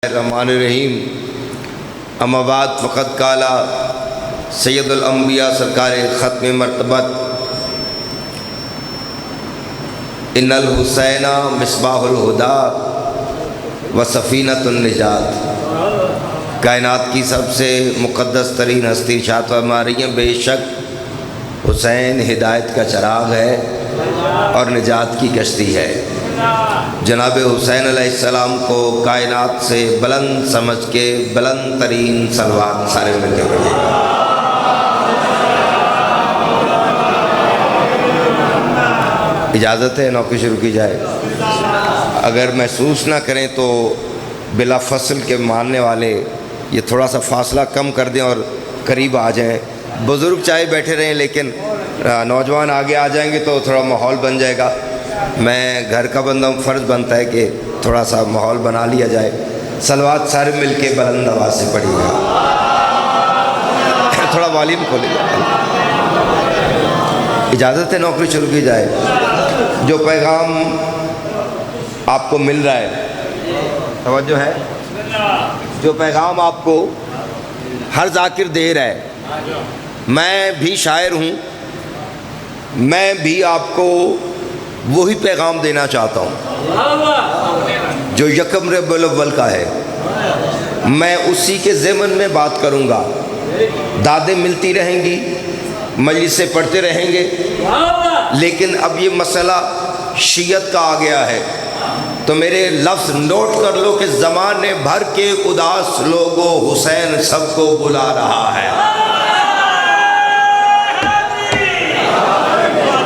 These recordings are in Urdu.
الرحمن الرحیم اما بعد فقط قالا سید الانبیاء سرکار ختم مرتبت ان الحسین مصباح الہدی و سفینۃ النجات۔ کائنات کی سب سے مقدس ترین ہستی ارشاد فرما رہی ہیں بے شک حسین ہدایت کا چراغ ہے اور نجات کی کشتی ہے۔ جناب حسین علیہ السلام کو کائنات سے بلند سمجھ کے بلند ترین صلوات سارے مل کے پڑھیے گا۔ اجازت ہے نوکری شروع کی جائے؟ اگر محسوس نہ کریں تو بلا فصل کے ماننے والے یہ تھوڑا سا فاصلہ کم کر دیں اور قریب آ جائیں۔ بزرگ چاہے بیٹھے رہیں لیکن نوجوان آگے آ جائیں گے تو تھوڑا ماحول بن جائے گا۔ میں گھر کا بندہ ہوں، فرض بنتا ہے کہ تھوڑا سا ماحول بنا لیا جائے۔ صلوات سارے مل کے بلند آواز سے پڑھیے گا۔ تھوڑا والیوم کھولے گا۔ اجازت ہے نوکری شروع کی جائے؟ جو پیغام آپ کو مل رہا ہے، توجہ ہے، جو پیغام آپ کو ہر ذاکر دے رہا ہے، میں بھی شاعر ہوں، میں بھی آپ کو وہی پیغام دینا چاہتا ہوں جو یکم ربیع الاول کا ہے۔ میں اسی کے ضمن میں بات کروں گا۔ دادیں ملتی رہیں گی، مجلس سے پڑھتے رہیں گے، لیکن اب یہ مسئلہ شیعت کا آ گیا ہے تو میرے لفظ نوٹ کر لو کہ زمانے بھر کے اداس لوگوں حسین سب کو بلا رہا ہے۔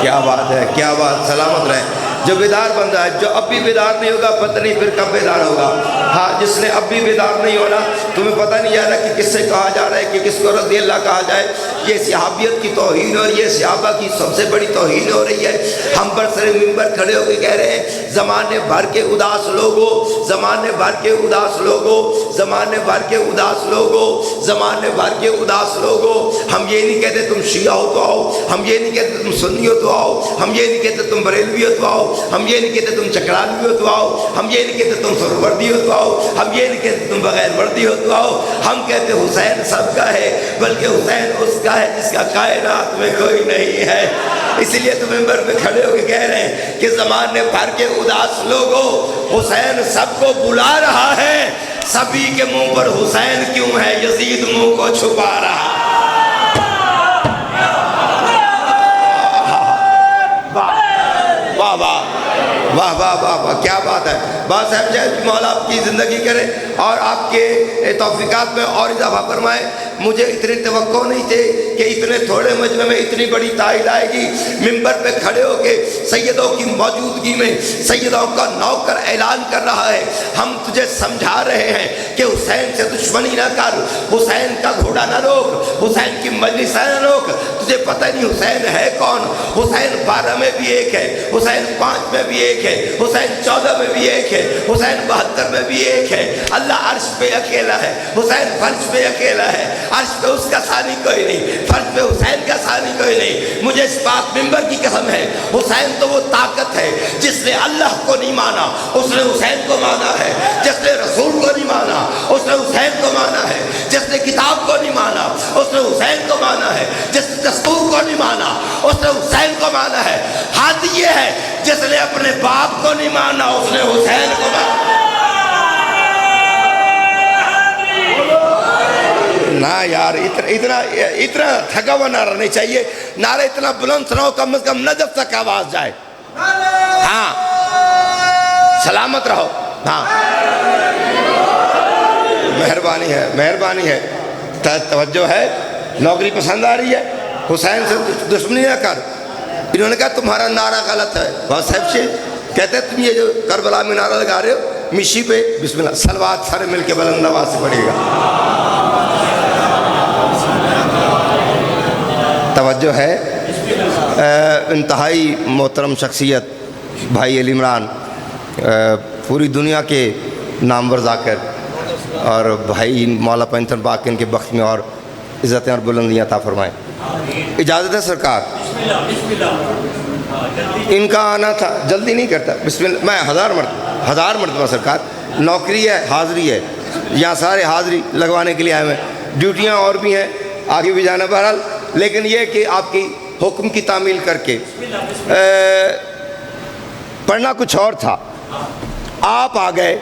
کیا بات ہے، کیا بات، سلامت رہیں۔ جو بیدار بندہ ہے، جو اب بھی بیدار نہیں ہوگا پتہ نہیں پھر کب بیدار ہوگا۔ ہاں، جس نے اب بھی بیدار نہیں ہونا، تمہیں پتہ نہیں جا رہا کہ کس سے کہا جا رہا ہے کہ کس کو رضی اللہ کہا جائے۔ یہ صحابیت کی توہین اور یہ صحابہ کی سب سے بڑی توہین ہو رہی ہے۔ ہم برسر ممبر کھڑے ہو کے کہہ رہے ہیں زمانے بھر کے اداس لوگوں، زمانے بھر کے اداس لوگوں، زمانے بھر کے اداس لوگوں، زمانے بھر کے اداس لوگوں۔ ہم یہ نہیں کہتے تم شیعہ ہو تو آؤ، ہم یہ نہیں کہتے تم سنی ہو تو آؤ، ہم یہ نہیں کہتے تم بریلوی ہو تو آؤ، ہم یہ نہیں کہتے تم چکرالوی ہو تو آؤ، ہم یہ نہیں کہتے تم سروردی ہو تو آؤ، ہم یہ نہیں کہتے تم بغیر وردی ہو تو آؤ۔ ہم کہتے حسین سب کا ہے، بلکہ حسین اس کا ہے جس کا کائنات میں کوئی نہیں ہے۔ اس لیے تو ممبر پہ کھڑے ہو کے کہہ رہے ہیں کہ زمانے بھر کے اداس لوگوں حسین سب کو بلا رہا ہے۔ سبھی کے منہ پر حسین کیوں ہے، یزید منہ کو چھپا رہا ہے۔ واہ واہ واہ واہ واہ واہ، کیا بات ہے۔ بات صاحب جی، مولا آپ کی زندگی کرے اور آپ کے توفیقات میں اور اضافہ فرمائے۔ مجھے اتنی توقع نہیں تھے کہ اتنے تھوڑے مجمع میں اتنی بڑی تائید آئے گی۔ ممبر پہ کھڑے ہو کے سیدوں کی موجودگی میں سیدوں کا نوکر اعلان کر رہا ہے، ہم تجھے سمجھا رہے ہیں کہ حسین سے دشمنی نہ کر، حسین کا گھوڑا نہ روک، حسین کی مجلس نہ روک۔ تجھے پتہ نہیں حسین ہے کون؟ حسین 12 میں بھی ایک ہے، حسین 5 میں بھی ایک ہے، حسین 14 میں بھی ایک ہے، حسین 72 میں بھی ایک ہے۔ اللہ عرش پہ اکیلا ہے، حسین فرش پہ اکیلا ہے۔ عرش پہ اس کا ثانی کوئی نہیں، فرش پہ حسین کا ثانی کوئی نہیں۔ مجھے اس پاک ممبر کی قسم ہے، حسین تو وہ طاقت ہے جس نے اللہ کو نہیں مانا اس نے حسین کو مانا ہے، جس نے رسول کو نہیں مانا اس نے حسین کو مانا ہے، جس نے کتاب کو نہیں مانا اس نے حسین کو مانا ہے، جس نے دستور کو نہیں مانا اس نے حسین کو مانا ہے۔ حد یہ ہے جس نے اپنے باپ کو نہیں مانا اس نے حسین کو مانا۔ نہ یار، اتنا تھکا ہوا نعرہ نہیں چاہیے، نعرہ اتنا بلند سناؤ کم از کم نجف تک آواز جائے۔ ہاں، سلامت رہو۔ ہاں، مہربانی ہے، مہربانی ہے، توجہ ہے۔ نوکری پسند آ رہی ہے، حسین سے دشمنی نہ کر۔ انہوں نے کہا تمہارا نعرہ غلط ہے۔ بہت صاحب سے کہتے تم یہ جو کربلا میں نعرہ لگا رہے ہو مشی پہ، بسم اللہ، صلوات سارے مل کے بلند آواز سے پڑھے گا۔ توجہ ہے۔ انتہائی محترم شخصیت بھائی علی عمران، پوری دنیا کے نامور ذاکر، اور بھائی مولا پنجتن پاک ان کے بخت میں اور عزتیں اور بلندیاں عطا فرمائیں۔ اجازت ہے سرکار؟ ان کا آنا تھا، جلدی نہیں کرتا، بسم اللہ، میں ہزار مرتبہ سرکار، نوکری ہے، حاضری ہے، یہاں سارے حاضری لگوانے کے لیے آئے ہوئے ہیں، ڈیوٹیاں اور بھی ہیں، آگے بھی جانا بہرحال، لیکن یہ کہ آپ کی حکم کی تعمیل کر کے پڑھنا کچھ اور تھا، آپ آ گئے،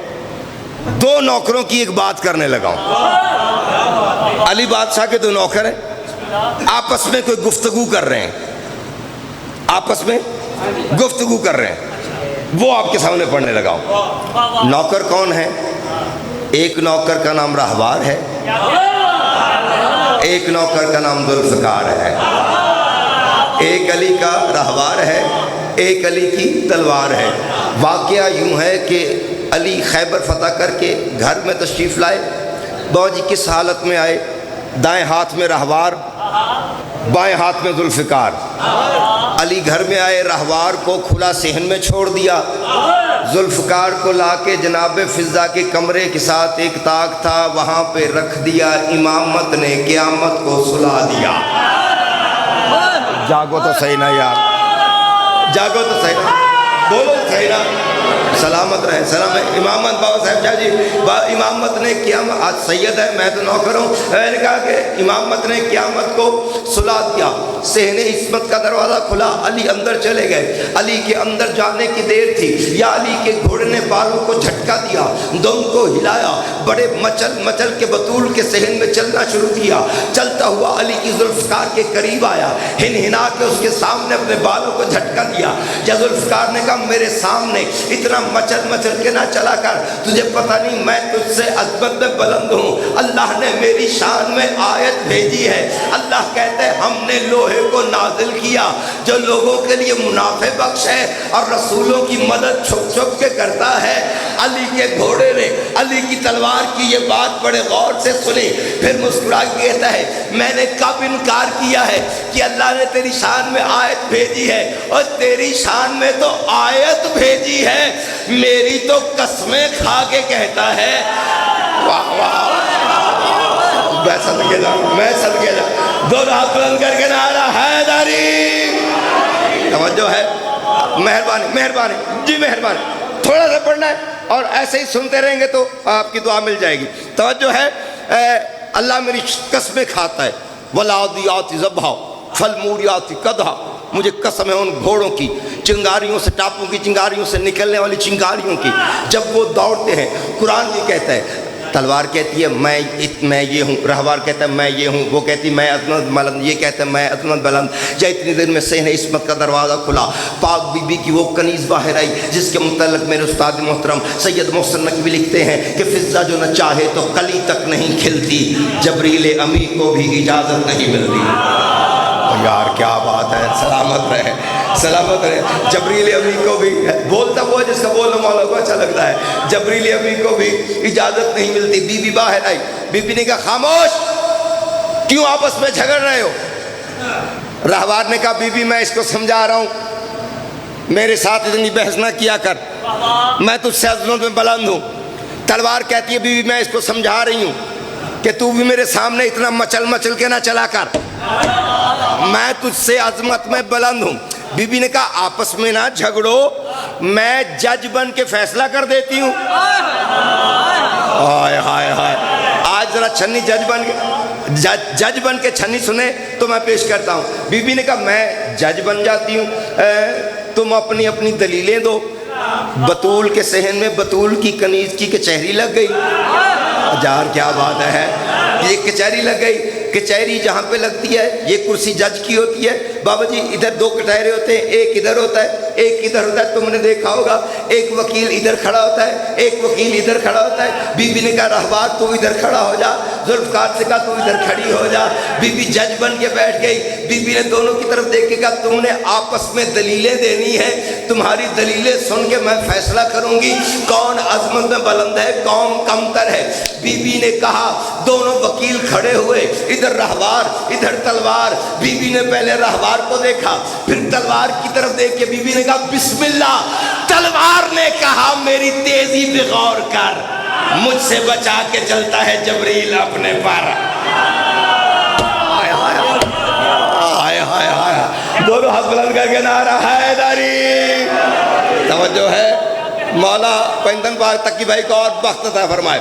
دو نوکروں کی ایک بات کرنے لگا ہوں۔ علی بادشاہ کے دو نوکر ہیں، آپس میں کوئی گفتگو کر رہے ہیں، آپس میں گفتگو کر رہے ہیں، وہ آپ کے سامنے پڑھنے لگا ہوں۔ نوکر کون ہے؟ ایک نوکر کا نام راہوار ہے، ایک نوکر کا نام ذوالفقار ہے۔ ایک علی کا راہوار ہے، ایک علی کی تلوار ہے۔ واقعہ یوں ہے کہ علی خیبر فتح کر کے گھر میں تشریف لائے، بابا جی کس حالت میں آئے؟ دائیں ہاتھ میں راہوار، بائیں ہاتھ میں ذوالفقار۔ علی گھر میں آئے، راہوار کو کھلا صحن میں چھوڑ دیا، ذوالفقار کو لا کے جناب فضہ کے کمرے کے ساتھ ایک طاق تھا وہاں پہ رکھ دیا، امامت نے قیامت کو سلا دیا۔ جاگو تو صحیح نا یار، جاگو تو صحیح نا، بولو صحیح نا، سلامت رہے، سلام ہے۔ امامت بابا صاحب شاہ جی، امامت نے قیامت، آج سید ہے میں تو نوکر ہوں، میں نے کہا کہ امامت نے قیامت کو سلا دیا، صحن عصمت کا دروازہ کھلا، علی اندر چلے گئے۔ علی کے اندر جانے کی دیر تھی، یا علی کے گھوڑے نے بالوں کو جھٹکا دیا، دم کو ہلایا، بڑے مچل مچل کے بطول کے صحن میں چلنا شروع کیا۔ چلتا ہوا علی کی ذوالفقار کے قریب آیا، ہن ہنا کے اس کے سامنے اپنے بالوں کو جھٹکا دیا۔ یا ذوالفقار نے کہا میرے سامنے اتنا مچل مچل کے نہ چلا کر، تجھے پتہ نہیں میں تجھ سے عظمت میں بلند ہوں، اللہ نے میری شان میں آیت بھیجی ہے۔ اللہ کہتے ہیں ہم نے لوہے کو نازل کیا جو لوگوں کے لیے منافع بخش ہے اور رسولوں کی مدد چھپ چھپ کے کرتا ہے۔ علی کے گھوڑے نے علی کی تلوار کی یہ بات بڑے غور سے سنی، پھر مسکرا کے کہتا ہے میں نے کب انکار کیا ہے کہ اللہ نے تیری شان میں آیت بھیجی ہے، اور تیری شان میں تو آیت بھیجی ہے، میری تو قسمیں کھا کے کہتا ہے۔ واہ واہ، میں صدقے جا، میں صدقے جا، دونوں ہاتھ بلند کر کے نعرہ حیدری۔ توجہ ہے، مہربانی مہربانی جی مہربانی، تھوڑا سا پڑھنا ہے اور ایسے ہی سنتے رہیں گے تو آپ کی دعا مل جائے گی۔ توجہ ہے، اللہ میری قسمیں کھاتا ہے، والعادیات ضبحا فالموریات قدحا، مجھے قسم ہے ان گھوڑوں کی، چنگاریوں سے، ٹاپوں کی چنگاریوں سے نکلنے والی چنگاریوں کی، جب وہ دوڑتے ہیں۔ قرآن یہ کہتا ہے، تلوار کہتی ہے میں یہ ہوں، راہوار کہتا ہے میں یہ ہوں، وہ کہتی میں عظمت بلند، یہ کہتا ہے میں عظمت بلند۔ جب اتنی دیر میں صحن عصمت کا دروازہ کھلا، پاک بی بی کی وہ کنیز باہر آئی جس کے متعلق میرے استاد محترم سید محسن نقوی لکھتے ہیں کہ فضہ جو نہ چاہے تو کلی تک نہیں کھلتی، جبریل امی کو بھی اجازت نہیں ملتی۔ یار کیا بات ہے، سلامت رہے، سلامت رہے۔ جبریل امی کو بھی، بولتا وہ جس کا بولنا مولا کو اچھا لگتا ہے، جبریل امی کو بھی اجازت نہیں ملتی۔ بی بی باہر آئی، بی بی نے کہا خاموش، کیوں آپس میں جھگڑ رہے ہو؟ راہوار نے کہا بی بی میں اس کو سمجھا رہا ہوں، میرے ساتھ اتنی بحث نہ کیا کر، میں تجھ سے عظمت میں بلند ہوں۔ تلوار کہتی ہے بی بی میں اس کو سمجھا رہی ہوں کہ تو بھی میرے سامنے اتنا مچل مچل کے نہ چلا کر، میں تجھ سے عظمت میں بلند ہوں۔ بی بی نے کہا آپس میں نہ جھگڑو، میں جج بن کے فیصلہ کر دیتی ہوں۔ ہائے ہائے ہائے، آج ذرا چھنی جج بن کے چھنی سنے تو میں پیش کرتا ہوں۔ بی بی نے کہا میں جج بن جاتی ہوں، تم اپنی اپنی دلیلیں دو۔ بطول کے صحن میں بطول کی کنیز کی کچہری لگ گئی۔ یار کیا بات ہے، یہ کچہری لگ گئی۔ کچہری جہاں پہ لگتی ہے یہ کرسی جج کی ہوتی ہے بابا جی، ادھر دو کٹہرے ہوتے ہیں، ایک ادھر ہوتا ہے ایک ادھر ہوتا ہے، تم نے دیکھا ہوگا، ایک وکیل ادھر کھڑا ہوتا ہے ایک وکیل ادھر کھڑا ہوتا ہے۔ بی بی نے کہا راہوار تو ادھر کھڑا ہو جا، ذوالفقار سے کہا تو ادھر کھڑی ہو جا۔ بی بی جج بن کے بیٹھ گئی۔ بی بی نے دونوں کی طرف دیکھ کے کہا تم نے آپس میں دلیلیں دینی ہے، تمہاری دلیلیں سن کے میں فیصلہ کروں گی کون عظمت میں بلند ہے کون کمتر ہے۔ بی بی نے کہا، دونوں وکیل کھڑے ہوئے، ادھر راہوار ادھر تلوار۔ بی بی نے پہلے راہوار کو دیکھا، پھر تلوار کی طرف دیکھ کے بی بی نے کہا بسم اللہ۔ تلوار نے کہا میری تیزی پہ غور کر، مجھ سے بچا کے چلتا ہے جبریل اپنے پر۔ دونوں ہاتھ بلند کر کے نعرہ حیدری۔ توجہ ہے، مولا پیندن پاک تقی بھائی کو اور بخت عطا فرمائے۔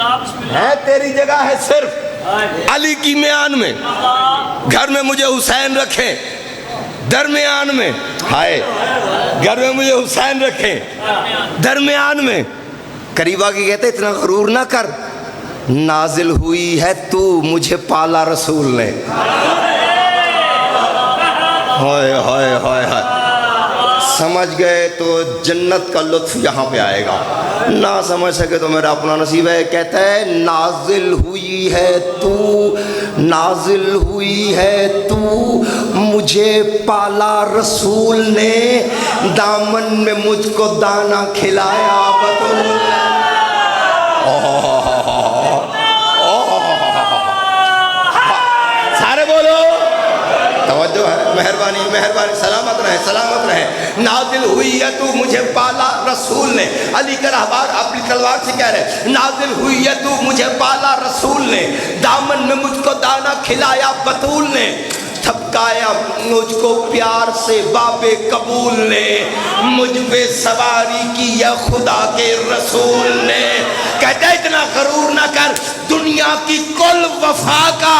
ہے تیری جگہ ہے صرف علی کی میان میں، گھر میں مجھے حسین رکھیں درمیان میں، ہائے گھر میں مجھے حسین رکھیں درمیان میں۔ قریب آ کے کہتے اتنا غرور نہ کر، نازل ہوئی ہے تو مجھے پالا رسول نے۔ ہائے ہائے ہائے ہائے، سمجھ گئے تو جنت کا لطف یہاں پہ آئے گا، نہ سمجھ سکے تو میرا اپنا نصیب ہے۔ کہتا ہے نازل ہوئی ہے تو، نازل ہوئی ہے تو مجھے پالا رسول نے، دامن میں مجھ کو دانا کھلایا بطول۔ سارے بولو توجہ ہے، مہربانی مہربانی، سلامت رہے سلامت رہے۔ نازل ہوئی ہے تو مجھے پالا رسول نے، علی کا رہبر اپنی تلوار سے کہہ رہے نازل ہوئی ہے تو مجھے پالا رسول نے، دامن میں مجھ کو دانا کھلایا بطول نے، تھپکایا مجھ کو پیار سے باب قبول نے، مجھ پہ سواری کی یا خدا کے رسول نے۔ کہتا ہے اتنا غرور نہ کر، دنیا کی کل وفا کا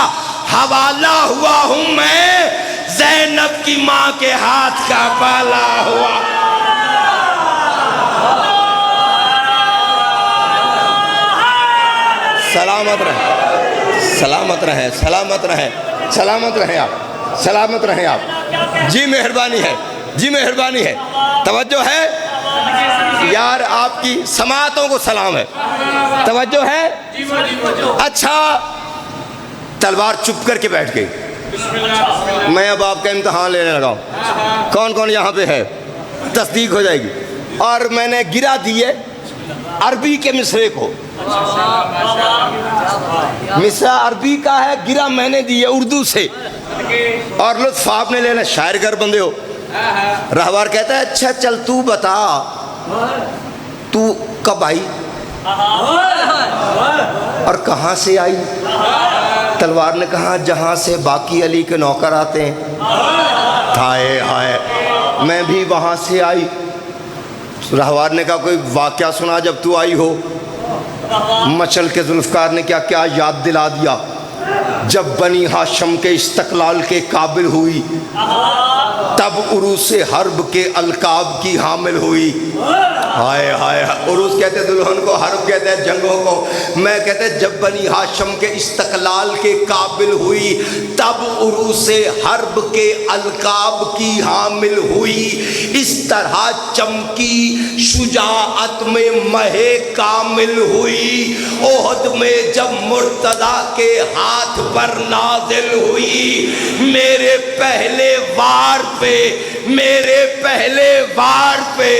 حوالہ ہوا ہوں میں، زینب کی ماں کے ہاتھ کا پالا ہوا۔ سلامت رہے سلامت رہے سلامت رہے سلامت رہے آپ، سلامت رہے آپ۔ جی مہربانی ہے، جی مہربانی ہے، توجہ ہے یار، آپ کی سماعتوں کو سلام ہے، توجہ ہے۔ اچھا تلوار چپ کر کے بیٹھ گئی، میں اب آپ کا امتحان لینے لگا ہوں، کون کون یہاں پہ ہے تصدیق ہو جائے گی۔ اور میں نے گرا دیے عربی کے مصرے کو، مصرع عربی کا ہے، گرا میں نے دیے اردو سے، اور لطف آپ نے لینا، شاعر گر بندے ہو۔ رہبر کہتا ہے اچھا چل تو بتا تو کب آئی اور کہاں سے آئی؟ تلوار نے کہا جہاں سے باقی علی کے نوکر آتے ہیں۔ ہائے ہائے، میں بھی وہاں سے آئی۔ رہوار نے کہا کوئی واقعہ سنا جب تو آئی ہو؟ مچل کے ذوالفقار نے کیا یاد دلا دیا، جب بنی ہاشم کے استقلال کے قابل ہوئی، تب عروس حرب کے القاب کی حامل ہوئی۔ ہائے ہائے، عروس کہتے دلہن کو، حرب کہتے ہیں جنگوں کو، میں کہتے جب بنی ہاشم کے استقلال کے قابل ہوئی، تب عروس حرب کے القاب کی حامل ہوئی۔ اس طرح چمکی شجاعت میں مہے کامل ہوئی، احد میں جب مرتضی کے ہاتھ پر نازل ہوئی، میرے پہلے وار پہ، میرے پہلے وار پہ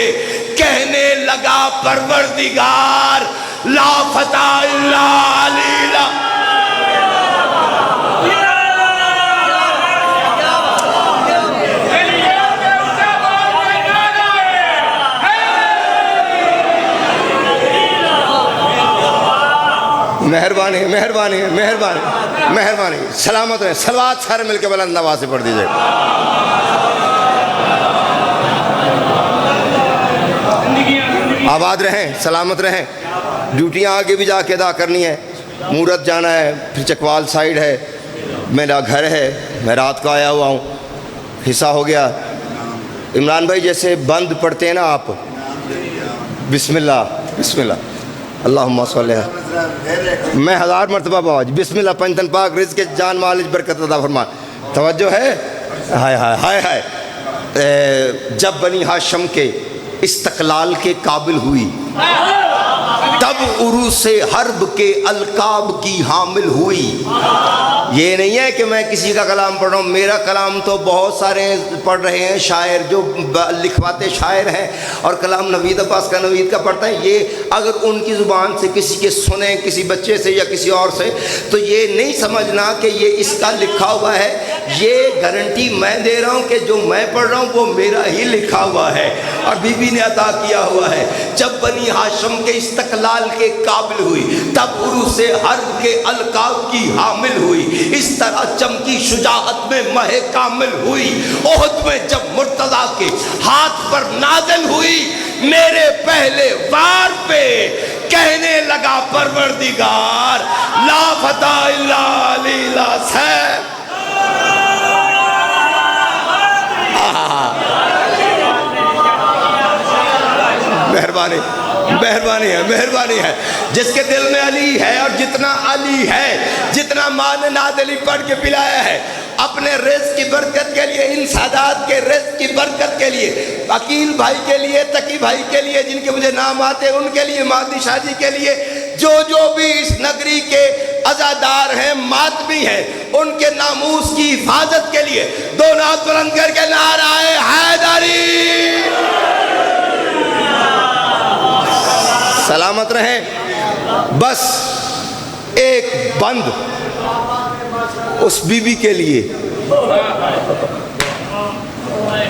کہنے لگا پروردگار لا فتح الا علی لا۔ مہربانی مہربانی مہربانی مہربانی، سلامت رہیں، صلوات سارے مل کے بلند آواز سے پڑھ دیجئے۔ آباد رہیں، سلامت رہیں۔ ڈیوٹیاں آگے بھی جا کے ادا کرنی ہے، مورت جانا ہے، پھر چکوال سائیڈ ہے، میرا گھر ہے، میں رات کو آیا ہوا ہوں، حصہ ہو گیا۔ عمران بھائی جیسے بند پڑھتے ہیں نا آپ، بسم اللہ بسم اللہ اللہم صلی اللہ، میں 1000 مرتبہ باوج بسم اللہ پنجتن پاک رزق جان مالج برکت عطا فرما۔ توجہ ہے؟ ہائے ہائے ہائے ہائے، جب بنی ہاشم کے استقلال کے قابل ہوئی، تب عروس حرب کے القاب کی حامل ہوئی۔ یہ نہیں ہے کہ میں کسی کا کلام پڑھ رہا ہوں، میرا کلام تو بہت سارے پڑھ رہے ہیں، شاعر جو لکھواتے شاعر ہیں، اور کلام نوید عباس کا نوید کا پڑھتا ہے۔ یہ اگر ان کی زبان سے کسی کے سنیں، کسی بچے سے یا کسی اور سے، تو یہ نہیں سمجھنا کہ یہ اس کا لکھا ہوا ہے۔ یہ گارنٹی میں دے رہا ہوں کہ جو میں پڑھ رہا ہوں وہ میرا ہی لکھا ہوا ہے اور بی بی نے عطا کیا ہوا ہے۔ جب بنی ہاشم کے استقلال کے قابل ہوئی، تب عروس حرب کے القاب کی حامل ہوئی۔ اس طرح چمکی شجاعت میں مہے کامل ہوئی، احد میں جب مرتضی کے ہاتھ پر نازل ہوئی، میرے پہلے وار پہ کہنے لگا پروردگار لا فتح الا علی لا سیف. مہربانی مہربانی ہے مہربانی ہے. جس کے دل میں علی ہے اور جتنا علی ہے, جتنا ماں نے نعت علی پڑھ کے پلایا ہے, اپنے رزق کی برکت کے لیے, ان سادات کے رزق کی برکت کے لیے, عقیل بھائی کے لیے, تقی بھائی کے لیے, جن کے مجھے نام آتے ہیں ان کے لیے, مادی شاہ جی کے لیے, جو بھی اس نگری کے عزادار ہیں, ماتمی ہیں, ان کے ناموس کی حفاظت کے لیے دو نعت بلند کر کے نعرہ حیدری. سلامت رہیں. بس ایک بند اس بی بی کے لیے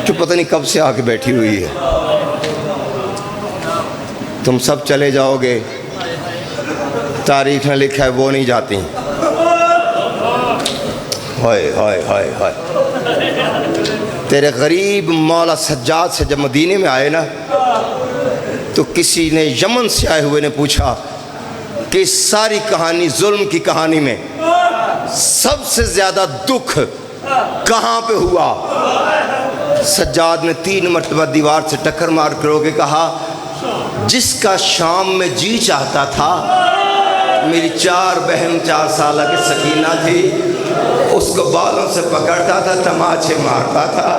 جو پتہ نہیں کب سے آ کے بیٹھی ہوئی ہے. تم سب چلے جاؤ گے, تاریخ نے لکھا ہے وہ نہیں جاتی. ہائے ہائے ہائے ہائے. تیرے غریب مولا سجاد سے جب مدینے میں آئے نا, تو کسی نے یمن سے آئے ہوئے نے پوچھا کہ اس ساری کہانی, ظلم کی کہانی میں سب سے زیادہ دکھ کہاں پہ ہوا؟ سجاد نے 3 مرتبہ دیوار سے ٹکر مار کرو کے کہا, جس کا شام میں جی چاہتا تھا, میری 4 بہن 4 سالہ کی سکینہ تھی, اس کو بالوں سے پکڑتا تھا, تماچے مارتا تھا,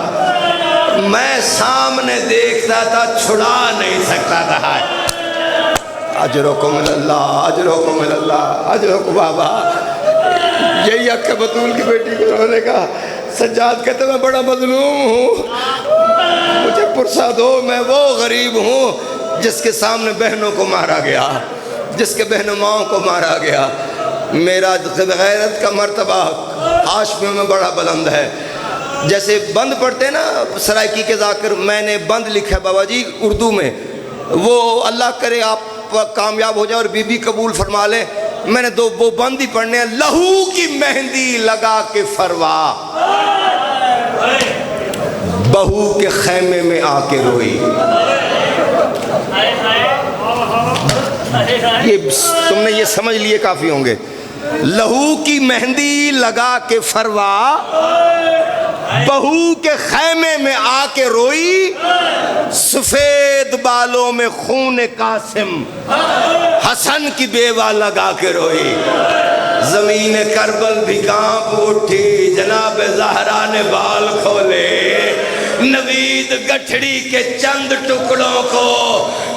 میں سامنے دیکھتا تھا, چھڑا نہیں سکتا تھا. اجرکم اللہ, اجرکم اللہ, اجرکم بابا. یہی اکھ بطول کی بیٹی کو رونے کا. سجاد کہتے میں بڑا مظلوم ہوں, مجھے پرسہ دو, میں وہ غریب ہوں جس کے سامنے بہنوں کو مارا گیا, جس کے بہنوں ماؤں کو مارا گیا. میرا غیرت کا مرتبہ ہاشمیوں میں بڑا بلند ہے. جیسے بند پڑھتے ہیں نا سرائکی کے ذاکر, میں نے بند لکھا ہے بابا جی اردو میں, وہ اللہ کرے آپ کامیاب ہو جائے اور بی بی قبول فرما لیں. میں نے 2 وہ بند ہی پڑھنے ہیں. لہو کی مہندی لگا کے فروا, بہو کے خیمے میں آ کے روئی. یہ تم نے یہ سمجھ لیے کافی ہوں گے. لہو کی مہندی لگا کے فروا, بہو کے خیمے میں آ کے روئی, سفید بالوں میں خون قاسم, حسن کی بیوہ لگا کے روئی. زمین کربل بھی کانپ اٹھی, جناب زہرا نے بال کھولے, نوید گٹھڑی کے چند ٹکڑوں کو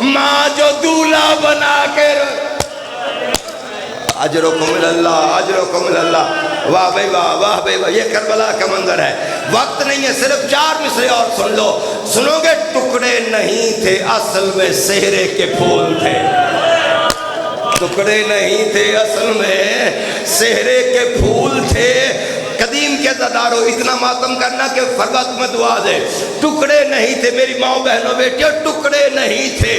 ماں جو دولہا بنا کے اجرکم اللہ, اجرکم اللہ. واہ بھائی واہ, واہ بھائی واہ. یہ کربلا کا منظر ہے. وقت نہیں ہے, صرف 4 مصرے اور سن لو. سنو گے؟ ٹکڑے نہیں تھے اصل میں سہرے کے پھول تھے. ٹکڑے نہیں تھے اصل میں سہرے کے پھول تھے. قدیم کے عزادارو, اتنا ماتم کرنا کہ فرما تمہیں دعا دے. ٹکڑے نہیں تھے میری ماں بہنوں بیٹیوں, ٹکڑے نہیں تھے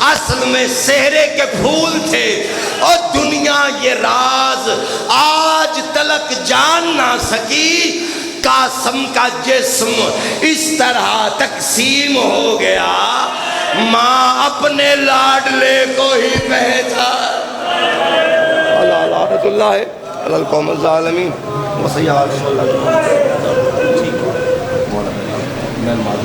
اصل میں سہرے کے پھول تھے. اور دنیا یہ راز آج تلک جان نہ سکی, قاسم کا جسم اس طرح تقسیم ہو گیا, ماں اپنے لاڈلے کو ہی پہچان. اللہ لعنت اللہ ہے علی القوم الظالمین. وصیات اللہ.